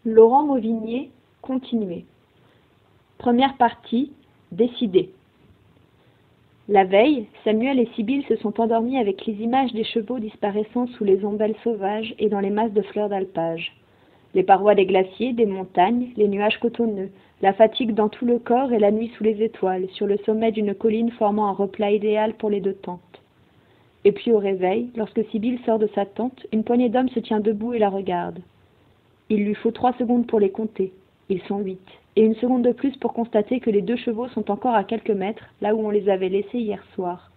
Laurent Mauvigné, continué. Première partie, décidé. La veille, Samuel et Sibylle se sont endormis avec les images des chevaux disparaissant sous les ombelles sauvages et dans les masses de fleurs d'alpage. Les parois des glaciers, des montagnes, les nuages cotonneux, la fatigue dans tout le corps et la nuit sous les étoiles, sur le sommet d'une colline formant un replat idéal pour les deux tentes. Et puis au réveil, lorsque Sibylle sort de sa tente, une poignée d'hommes se tient debout et la regarde. Il lui faut 3 secondes pour les compter. Ils sont 8. Et une seconde de plus pour constater que les 2 chevaux sont encore à quelques mètres, là où on les avait laissés hier soir.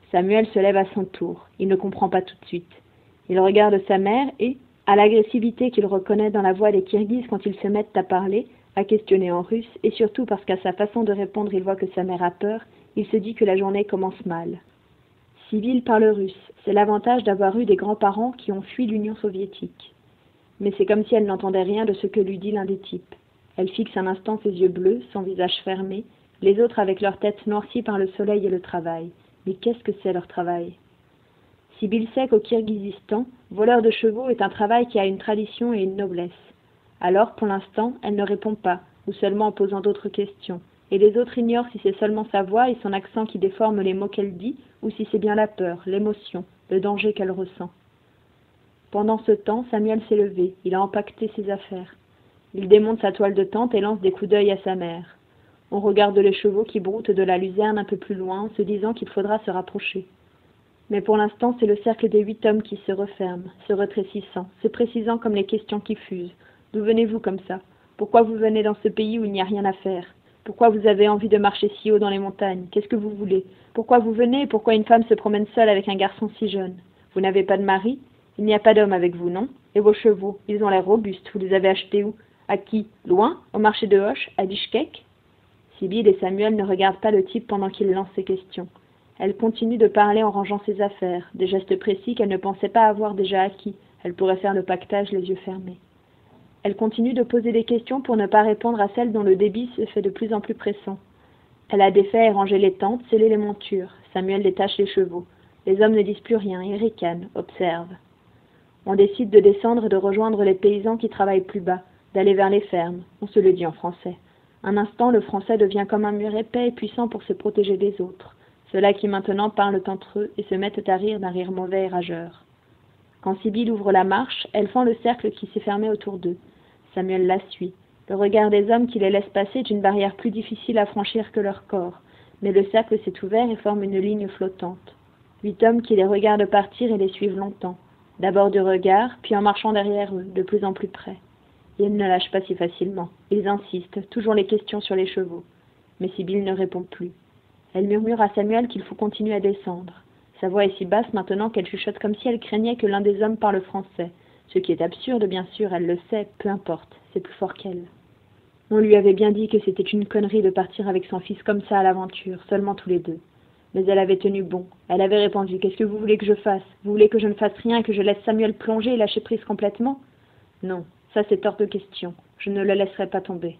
Samuel se lève à son tour. Il ne comprend pas tout de suite. Il regarde sa mère et, à l'agressivité qu'il reconnaît dans la voix des Kirghizes quand ils se mettent à parler, à questionner en russe, et surtout parce qu'à sa façon de répondre il voit que sa mère a peur, il se dit que la journée commence mal. Sibylle parle russe. C'est l'avantage d'avoir eu des grands-parents qui ont fui l'Union soviétique. Mais c'est comme si elle n'entendait rien de ce que lui dit l'un des types. Elle fixe un instant ses yeux bleus, son visage fermé, les autres avec leur tête noircie par le soleil et le travail. Mais qu'est-ce que c'est leur travail? Sibylle sait qu'au Kirghizistan, voleur de chevaux est un travail qui a une tradition et une noblesse. Alors, pour l'instant, elle ne répond pas, ou seulement en posant d'autres questions. Et les autres ignorent si c'est seulement sa voix et son accent qui déforment les mots qu'elle dit, ou si c'est bien la peur, l'émotion, le danger qu'elle ressent. Pendant ce temps, Samuel s'est levé. Il a empaqueté ses affaires. Il démonte sa toile de tente et lance des coups d'œil à sa mère. On regarde les chevaux qui broutent de la luzerne un peu plus loin, en se disant qu'il faudra se rapprocher. Mais pour l'instant, c'est le cercle des 8 hommes qui se referme, se rétrécissant, se précisant comme les questions qui fusent. D'où venez-vous comme ça? Pourquoi vous venez dans ce pays où il n'y a rien à faire? Pourquoi vous avez envie de marcher si haut dans les montagnes? Qu'est-ce que vous voulez? Pourquoi vous venez et pourquoi une femme se promène seule avec un garçon si jeune? Vous n'avez pas de mari? Il n'y a pas d'homme avec vous, non? Et vos chevaux, ils ont l'air robustes. Vous les avez achetés où? À qui? Loin? Au marché de Hoche? À Bishkek? Sibylle et Samuel ne regardent pas le type pendant qu'il lance ses questions. Elle continue de parler en rangeant ses affaires, des gestes précis qu'elle ne pensait pas avoir déjà acquis. Elle pourrait faire le paquetage les yeux fermés. Elle continue de poser des questions pour ne pas répondre à celles dont le débit se fait de plus en plus pressant. Elle a défait et rangé les tentes, scellé les montures. Samuel détache les chevaux. Les hommes ne disent plus rien, ils ricanent, observent. On décide de descendre et de rejoindre les paysans qui travaillent plus bas, d'aller vers les fermes. On se le dit en français. Un instant, le français devient comme un mur épais et puissant pour se protéger des autres. Ceux-là qui maintenant parlent entre eux et se mettent à rire d'un rire mauvais et rageur. Quand Sibylle ouvre la marche, elle fend le cercle qui s'est fermé autour d'eux. Samuel la suit. Le regard des hommes qui les laissent passer est une barrière plus difficile à franchir que leur corps. Mais le cercle s'est ouvert et forme une ligne flottante. 8 hommes qui les regardent partir et les suivent longtemps. D'abord du regard, puis en marchant derrière eux, de plus en plus près. Ils ne lâchent pas si facilement. Ils insistent, toujours les questions sur les chevaux. Mais Sibylle ne répond plus. Elle murmure à Samuel qu'il faut continuer à descendre. Sa voix est si basse maintenant qu'elle chuchote comme si elle craignait que l'un des hommes parle français. Ce qui est absurde, bien sûr, elle le sait, peu importe, c'est plus fort qu'elle. On lui avait bien dit que c'était une connerie de partir avec son fils comme ça à l'aventure, seulement tous les deux. Mais elle avait tenu bon. Elle avait répondu: « Qu'est-ce que vous voulez que je fasse? Vous voulez que je ne fasse rien et que je laisse Samuel plonger et lâcher prise complètement? » Non, ça c'est hors de question. Je ne le laisserai pas tomber.